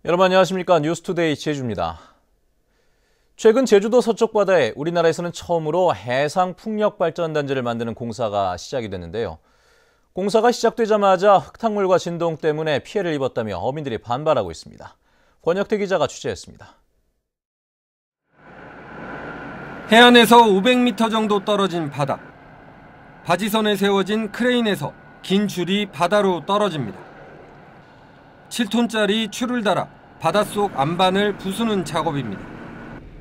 여러분 안녕하십니까? 뉴스투데이 제주입니다. 최근 제주도 서쪽 바다에 우리나라에서는 처음으로 해상풍력발전단지를 만드는 공사가 시작이 됐는데요. 공사가 시작되자마자 흙탕물과 진동 때문에 피해를 입었다며 어민들이 반발하고 있습니다. 권혁태 기자가 취재했습니다. 해안에서 500m 정도 떨어진 바다. 바지선에 세워진 크레인에서 긴 줄이 바다로 떨어집니다. 7톤짜리 줄을 달아 바닷속 안반을 부수는 작업입니다.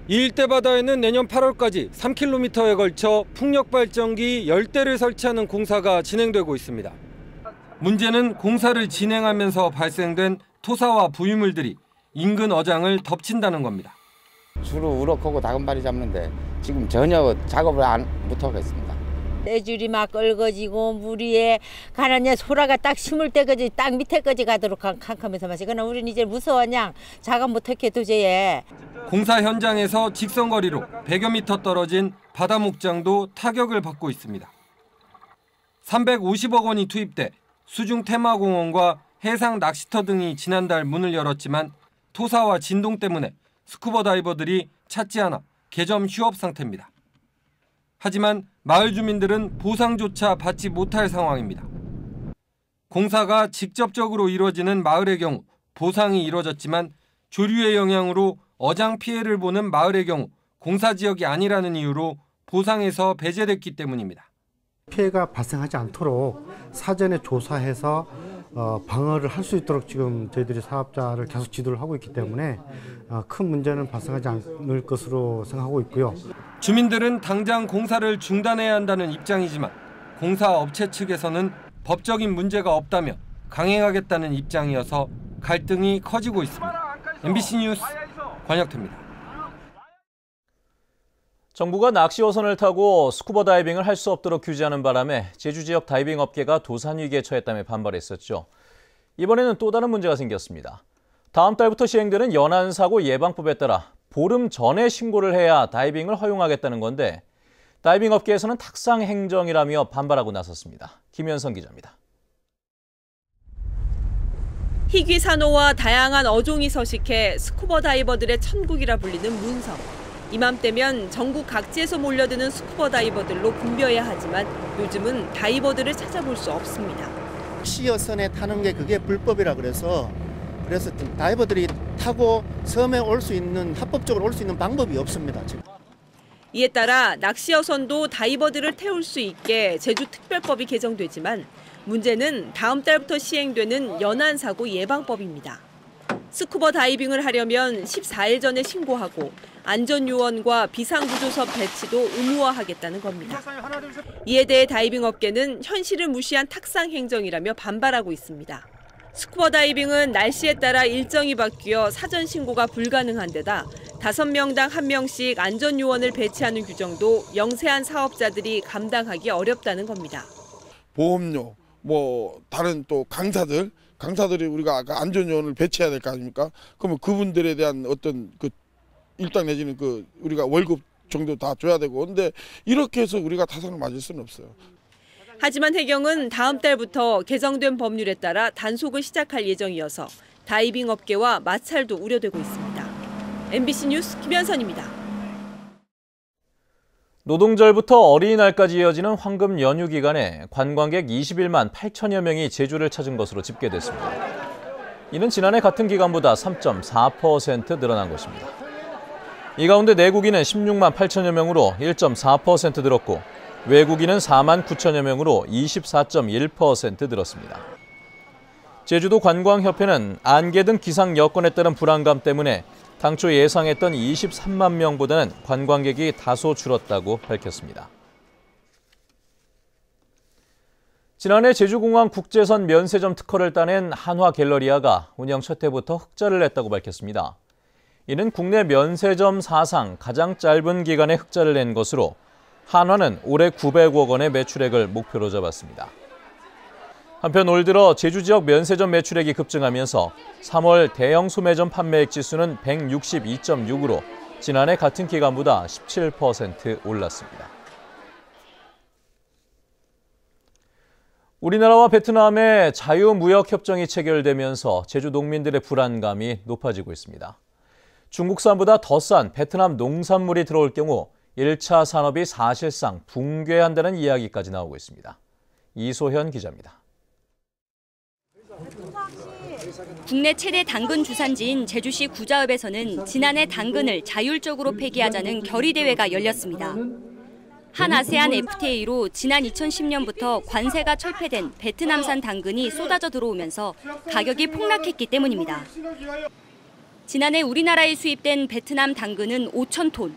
이 일대 바다에는 내년 8월까지 3km에 걸쳐 풍력발전기 10대를 설치하는 공사가 진행되고 있습니다. 문제는 공사를 진행하면서 발생된 토사와 부유물들이 인근 어장을 덮친다는 겁니다. 주로 우럭하고 다금바리 잡는데 지금 전혀 작업을 못하고 있습니다. 떼줄이 막 끓거지고 물 위에 가라냐 소라가 딱 심을 때까지 딱 밑에까지 가도록 캄캄해서 마시. 그러나 우리는 이제 무서워냥 작업 못하게 도저히. 공사 현장에서 직선거리로 100여 미터 떨어진 바다 목장도 타격을 받고 있습니다. 350억 원이 투입돼 수중 테마공원과 해상 낚시터 등이 지난달 문을 열었지만 토사와 진동 때문에 스쿠버 다이버들이 찾지 않아 개점 휴업 상태입니다. 하지만 마을 주민들은 보상조차 받지 못할 상황입니다. 공사가 직접적으로 이루어지는 마을의 경우 보상이 이루어졌지만 조류의 영향으로 어장 피해를 보는 마을의 경우 공사 지역이 아니라는 이유로 보상에서 배제됐기 때문입니다. 피해가 발생하지 않도록 사전에 조사해서 방어를 할 수 있도록 지금 저희들이 사업자를 계속 지도를 하고 있기 때문에 큰 문제는 발생하지 않을 것으로 생각하고 있고요. 주민들은 당장 공사를 중단해야 한다는 입장이지만 공사 업체 측에서는 법적인 문제가 없다며 강행하겠다는 입장이어서 갈등이 커지고 있습니다. MBC 뉴스 권혁태입니다. 정부가 낚시어선을 타고 스쿠버 다이빙을 할 수 없도록 규제하는 바람에 제주 지역 다이빙 업계가 도산 위기에 처했다며 반발했었죠. 이번에는 또 다른 문제가 생겼습니다. 다음 달부터 시행되는 연안사고 예방법에 따라 보름 전에 신고를 해야 다이빙을 허용하겠다는 건데 다이빙 업계에서는 탁상 행정이라며 반발하고 나섰습니다. 김현성 기자입니다. 희귀 산호와 다양한 어종이 서식해 스쿠버 다이버들의 천국이라 불리는 문섬. 이맘때면 전국 각지에서 몰려드는 스쿠버 다이버들로 붐벼야 하지만 요즘은 다이버들을 찾아볼 수 없습니다. 낚시어선에 타는 게 그게 불법이라 그래서 다이버들이 타고 섬에 올 수 있는 합법적으로 올 수 있는 방법이 없습니다. 지금. 이에 따라 낚시어선도 다이버들을 태울 수 있게 제주특별법이 개정되지만 문제는 다음 달부터 시행되는 연안사고 예방법입니다. 스쿠버 다이빙을 하려면 14일 전에 신고하고 안전요원과 비상구조석 배치도 의무화하겠다는 겁니다. 이에 대해 다이빙 업계는 현실을 무시한 탁상 행정이라며 반발하고 있습니다. 스쿠버 다이빙은 날씨에 따라 일정이 바뀌어 사전 신고가 불가능한 데다 5명당 1명씩 안전요원을 배치하는 규정도 영세한 사업자들이 감당하기 어렵다는 겁니다. 보험료, 다른 또 강사들이 우리가 안전요원을 배치해야 될 거 아닙니까? 그러면 그분들에 대한 어떤 일당 내지는 우리가 월급 정도 다 줘야 되고, 근데 이렇게 해서 우리가 타산을 맞을 수는 없어요. 하지만 해경은 다음 달부터 개정된 법률에 따라 단속을 시작할 예정이어서 다이빙 업계와 마찰도 우려되고 있습니다. MBC 뉴스 김현선입니다. 노동절부터 어린이날까지 이어지는 황금 연휴 기간에 관광객 21만 8천여 명이 제주를 찾은 것으로 집계됐습니다. 이는 지난해 같은 기간보다 3.4% 늘어난 것입니다. 이 가운데 내국인은 16만 8천여 명으로 1.4% 늘었고 외국인은 4만 9천여 명으로 24.1% 늘었습니다. 제주도 관광협회는 안개 등 기상 여건에 따른 불안감 때문에 당초 예상했던 23만 명보다는 관광객이 다소 줄었다고 밝혔습니다. 지난해 제주공항 국제선 면세점 특허를 따낸 한화갤러리아가 운영 첫 해부터 흑자를 냈다고 밝혔습니다. 이는 국내 면세점 사상 가장 짧은 기간에 흑자를 낸 것으로 한화는 올해 900억 원의 매출액을 목표로 잡았습니다. 한편 올 들어 제주 지역 면세점 매출액이 급증하면서 3월 대형 소매점 판매액 지수는 162.6으로 지난해 같은 기간보다 17% 올랐습니다. 우리나라와 베트남의 자유무역협정이 체결되면서 제주 농민들의 불안감이 높아지고 있습니다. 중국산보다 더 싼 베트남 농산물이 들어올 경우 1차 산업이 사실상 붕괴한다는 이야기까지 나오고 있습니다. 이소현 기자입니다. 국내 최대 당근 주산지인 제주시 구자읍에서는 지난해 당근을 자율적으로 폐기하자는 결의대회가 열렸습니다. 한 아세안 FTA로 지난 2010년부터 관세가 철폐된 베트남산 당근이 쏟아져 들어오면서 가격이 폭락했기 때문입니다. 지난해 우리나라에 수입된 베트남 당근은 5,000톤,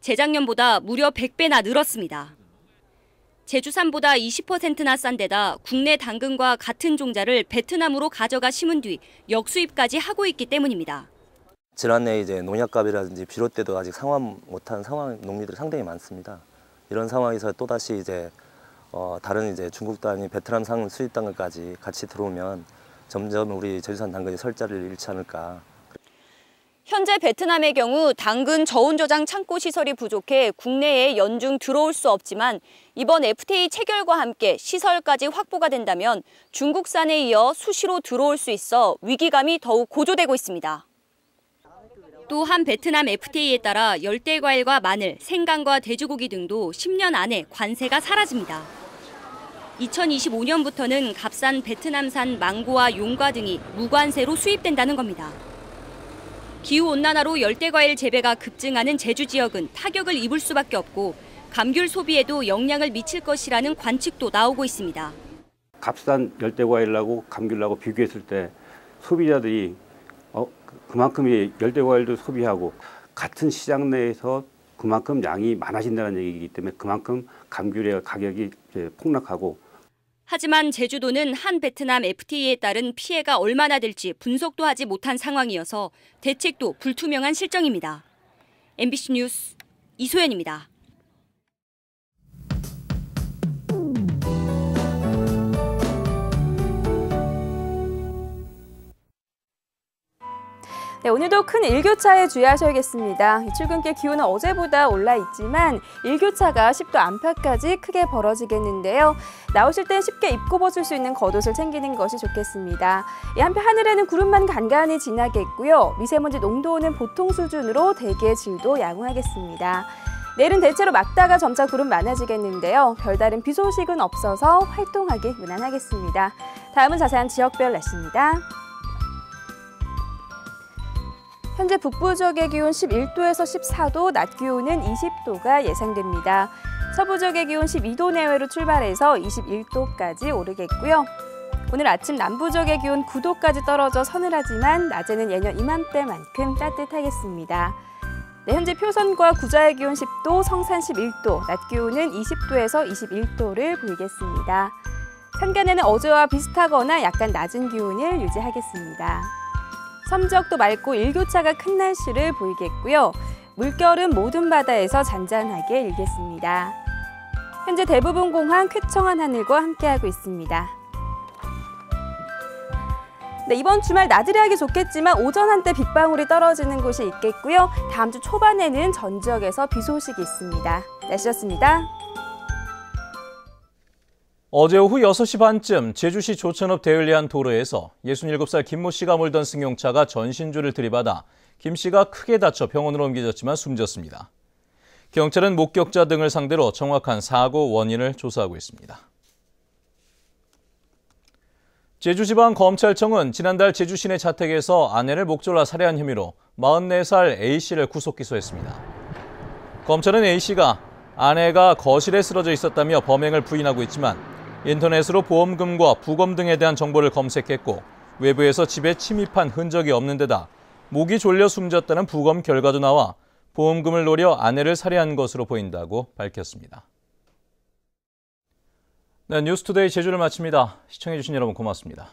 재작년보다 무려 100배나 늘었습니다. 제주산보다 20%나 싼 데다 국내 당근과 같은 종자를 베트남으로 가져가 심은 뒤 역수입까지 하고 있기 때문입니다. 지난해 이제 농약값이라든지 비료 때도 아직 상환 못한 농민들이 상당히 많습니다. 이런 상황에서 또다시 이제 다른 이제 중국도 아닌 베트남산 수입 당근까지 같이 들어오면 점점 우리 제주산 당근이 설 자리를 잃지 않을까. 현재 베트남의 경우 당근 저온 저장 창고 시설이 부족해 국내에 연중 들어올 수 없지만 이번 FTA 체결과 함께 시설까지 확보가 된다면 중국산에 이어 수시로 들어올 수 있어 위기감이 더욱 고조되고 있습니다. 또한 베트남 FTA에 따라 열대과일과 마늘, 생강과 돼지고기 등도 10년 안에 관세가 사라집니다. 2025년부터는 값싼 베트남산 망고와 용과 등이 무관세로 수입된다는 겁니다. 기후온난화로 열대과일 재배가 급증하는 제주 지역은 타격을 입을 수밖에 없고 감귤 소비에도 영향을 미칠 것이라는 관측도 나오고 있습니다. 값싼 열대과일하고 감귤하고 비교했을 때 소비자들이 그만큼 열대과일도 소비하고 같은 시장 내에서 그만큼 양이 많아진다는 얘기이기 때문에 그만큼 감귤의 가격이 폭락하고. 하지만 제주도는 한 베트남 FTA에 따른 피해가 얼마나 될지 분석도 하지 못한 상황이어서 대책도 불투명한 실정입니다. MBC 뉴스 이소연입니다. 네, 오늘도 큰 일교차에 주의하셔야겠습니다. 출근길 기온은 어제보다 올라 있지만 일교차가 10도 안팎까지 크게 벌어지겠는데요. 나오실 땐 쉽게 입고 벗을 수 있는 겉옷을 챙기는 것이 좋겠습니다. 한편 하늘에는 구름만 간간히 지나겠고요. 미세먼지 농도는 보통 수준으로 대기의 질도 양호하겠습니다. 내일은 대체로 맑다가 점차 구름 많아지겠는데요. 별다른 비 소식은 없어서 활동하기 무난하겠습니다. 다음은 자세한 지역별 날씨입니다. 현재 북부 지역의 기온 11도에서 14도, 낮 기온은 20도가 예상됩니다. 서부 지역의 기온 12도 내외로 출발해서 21도까지 오르겠고요. 오늘 아침 남부 지역의 기온 9도까지 떨어져 서늘하지만 낮에는 예년 이맘때만큼 따뜻하겠습니다. 네, 현재 표선과 구자의 기온 10도, 성산 11도, 낮 기온은 20도에서 21도를 보이겠습니다. 산간에는 어제와 비슷하거나 약간 낮은 기온을 유지하겠습니다. 섬 지역도 맑고 일교차가 큰 날씨를 보이겠고요. 물결은 모든 바다에서 잔잔하게 일겠습니다. 현재 대부분 공항 쾌청한 하늘과 함께하고 있습니다. 네, 이번 주말 나들이 하기 좋겠지만 오전 한때 빗방울이 떨어지는 곳이 있겠고요. 다음 주 초반에는 전 지역에서 비 소식이 있습니다. 날씨였습니다. 어제 오후 6시 반쯤 제주시 조천읍 대을리안 도로에서 67살 김모 씨가 몰던 승용차가 전신주를 들이받아 김 씨가 크게 다쳐 병원으로 옮겨졌지만 숨졌습니다. 경찰은 목격자 등을 상대로 정확한 사고 원인을 조사하고 있습니다. 제주지방검찰청은 지난달 제주 시내 자택에서 아내를 목졸라 살해한 혐의로 44살 A씨를 구속 기소했습니다. 검찰은 A씨가 아내가 거실에 쓰러져 있었다며 범행을 부인하고 있지만 인터넷으로 보험금과 부검 등에 대한 정보를 검색했고 외부에서 집에 침입한 흔적이 없는 데다 목이 졸려 숨졌다는 부검 결과도 나와 보험금을 노려 아내를 살해한 것으로 보인다고 밝혔습니다. 네, 뉴스투데이 제주를 마칩니다. 시청해주신 여러분 고맙습니다.